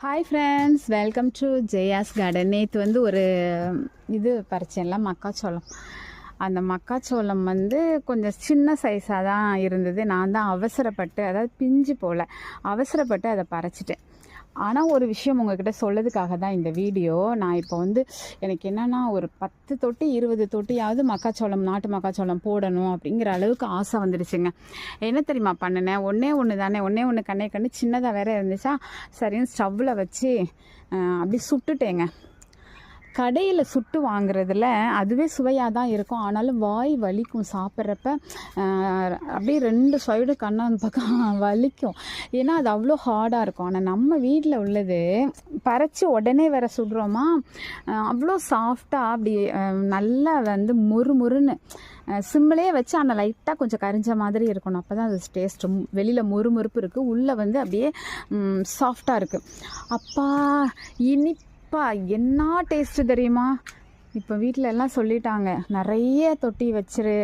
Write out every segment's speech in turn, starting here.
Hi friends, welcome to Jaya's garden. நேற்று வந்து ஒரு இது பறிச்சேன்ல, மக்காச்சோளம். அந்த மக்காச்சோளம் வந்து கொஞ்சம் சின்ன சைஸாக தான் இருந்தது. நான் தான் அவசரப்பட்டு, அதாவது பிஞ்சு போல் அவசரப்பட்டு அதை பறிச்சிட்டேன். ஆனால் ஒரு விஷயம் உங்ககிட்ட சொல்லதுக்காக தான் இந்த வீடியோ. நான் இப்போ வந்து எனக்கு என்னென்னா ஒரு 10 தொட்டி 20 தொட்டியாவது மக்காச்சோளம், நாட்டு மக்காச்சோளம் போடணும் அப்படிங்கிற அளவுக்கு ஆசை வந்துடுச்சுங்க. என்ன தெரியுமா பண்ணினேன், ஒன்றே ஒன்று கண்ணு சின்னதாக வேற இருந்துச்சா, சரின்னு ஸ்டவ்வில் வச்சு அப்படி சுட்டுட்டேங்க. கடையில் சுட்டு வாங்குறதுல அதுவே சுவையாக தான் இருக்கும், ஆனாலும் வாய் வலிக்கும் சாப்பிட்றப்ப. அப்படியே 2 சைடு கண்ணான் பக்கம் வலிக்கும், ஏன்னா அது அவ்வளோ ஹார்டாக இருக்கும். ஆனால் நம்ம வீட்டில் உள்ளது பறித்து உடனே வேற சுடுறோமா, அவ்வளோ சாஃப்டாக அப்படி நல்லா வந்து முறுமுறுன்னு சிம்மிலே வச்சு ஆனால் லைட்டாக கொஞ்சம் கரிஞ்ச மாதிரி இருக்கணும். அப்போ தான் அது டேஸ்ட்டு. வெளியில் முறுமுறுப்பு இருக்குது, உள்ளே வந்து அப்படியே சாஃப்டாக இருக்குது. அப்பா என்ன டேஸ்ட்டு தெரியுமா? இப்போ வீட்டில் எல்லாம் சொல்லிட்டாங்க, நிறைய தொட்டி வச்சிரு,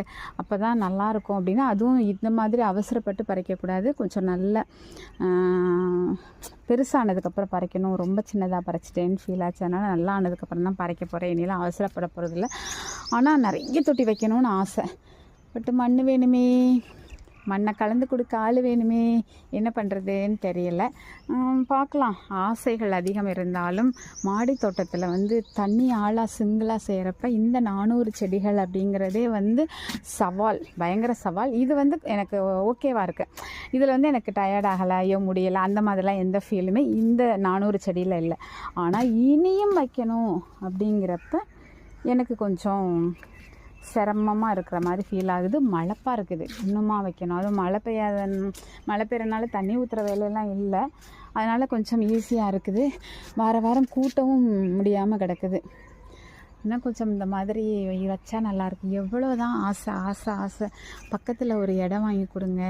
அப்போ தான் நல்லாயிருக்கும் அப்படின்னு. அதுவும் இந்த மாதிரி அவசரப்பட்டு பறிக்கக்கூடாது, கொஞ்சம் நல்ல பெருசானதுக்கப்புறம் பறிக்கணும். ரொம்ப சின்னதாக பறிச்சிட்டேன்னு ஃபீல் ஆச்சு, அதனால் நல்லா ஆனதுக்கப்புறம் தான் பறிக்க போகிறேன். இனியெல்லாம் அவசரப்பட போகிறதில்ல. ஆனால் நிறைய தொட்டி வைக்கணும்னு ஆசை, பட்டு மண் வேணுமே, மண்ணை கலந்து கொடுக்க ஆள் வேணுமே, என்ன பண்ணுறதுன்னு தெரியல. பார்க்கலாம். ஆசைகள் அதிகம் இருந்தாலும் மாடி தோட்டத்தில் வந்து தண்ணி ஆளாக சிங்கிளாக செய்கிறப்ப இந்த 400 செடிகள் அப்படிங்கிறதே வந்து சவால், பயங்கர சவால். இது வந்து எனக்கு ஓகேவாக இருக்குது. இதில் வந்து எனக்கு டயர்டாகலை, ஐயோ முடியலை, அந்த மாதிரிலாம் எந்த ஃபீலுமே இந்த 400 செடியில் இல்லை. ஆனால் இனியும் வைக்கணும் அப்படிங்கிறப்ப எனக்கு கொஞ்சம் சிரமமாக இருக்கிற மாதிரி ஃபீல் ஆகுது. மழைப்பாக இருக்குது, இன்னுமா வைக்கணும். அதுவும் மழை பெய்யறனால தண்ணி ஊற்றுற வேலையெல்லாம் இல்லை, அதனால் கொஞ்சம் ஈஸியாக இருக்குது. வாரம் கூட்டவும் முடியாமல் கிடக்குது. இன்னும் கொஞ்சம் இந்த மாதிரி வச்சா நல்லாயிருக்கும். எவ்வளோ தான் ஆசை. பக்கத்தில் ஒரு இடம் வாங்கி கொடுங்க,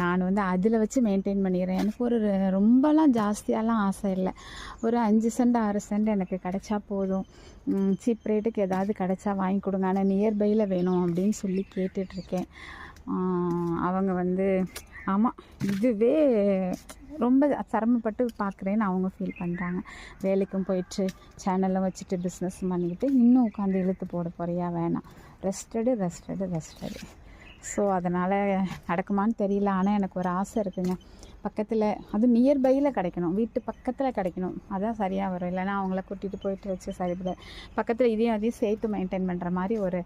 நான் வந்து அதில் வச்சு மெயின்டைன் பண்ணிடுறேன். எனக்கு ஒரு ரொம்பலாம் ஜாஸ்தியாலாம் ஆசை இல்லை, ஒரு 5 சென்ட் 6 சென்ட் எனக்கு கிடைச்சா போதும். சீப் ரேட்டுக்கு ஏதாவது கிடைச்சா வாங்கி கொடுங்க, ஆனால் நியர்பையில் வேணும் அப்படின்னு சொல்லி கேட்டுட்ருக்கேன். அவங்க வந்து ஆமாம், இதுவே ரொம்ப சிரமப்பட்டு பார்க்குறேன்னு அவங்க ஃபீல் பண்ணுறாங்க. வேலைக்கும் போயிட்டு சேனலும் வச்சுட்டு பிஸ்னஸும் பண்ணிக்கிட்டு இன்னும் உட்காந்து இழுத்து போட போறியா? வேணாம், ரெஸ்டடு. ஸோ அதனால் நடக்குமான்னு தெரியல. ஆனால் எனக்கு ஒரு ஆசை இருக்குங்க, பக்கத்தில், அது நியர்பையில் கிடைக்கணும், வீட்டு பக்கத்தில் கிடைக்கணும், அதான் சரியாக வரும். இல்லைனா அவங்கள கூட்டிகிட்டு போயிட்டு வச்சு சரிபட பக்கத்தில் அதையும் சேர்த்து மெயின்டைன் பண்ணுற மாதிரி ஒரு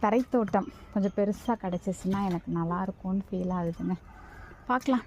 தரைத்தோட்டம் கொஞ்சம் பெருசாக கிடச்சிச்சின்னா எனக்கு நல்லாயிருக்கும்னு ஃபீல் ஆகுதுங்க. பார்க்கலாம்.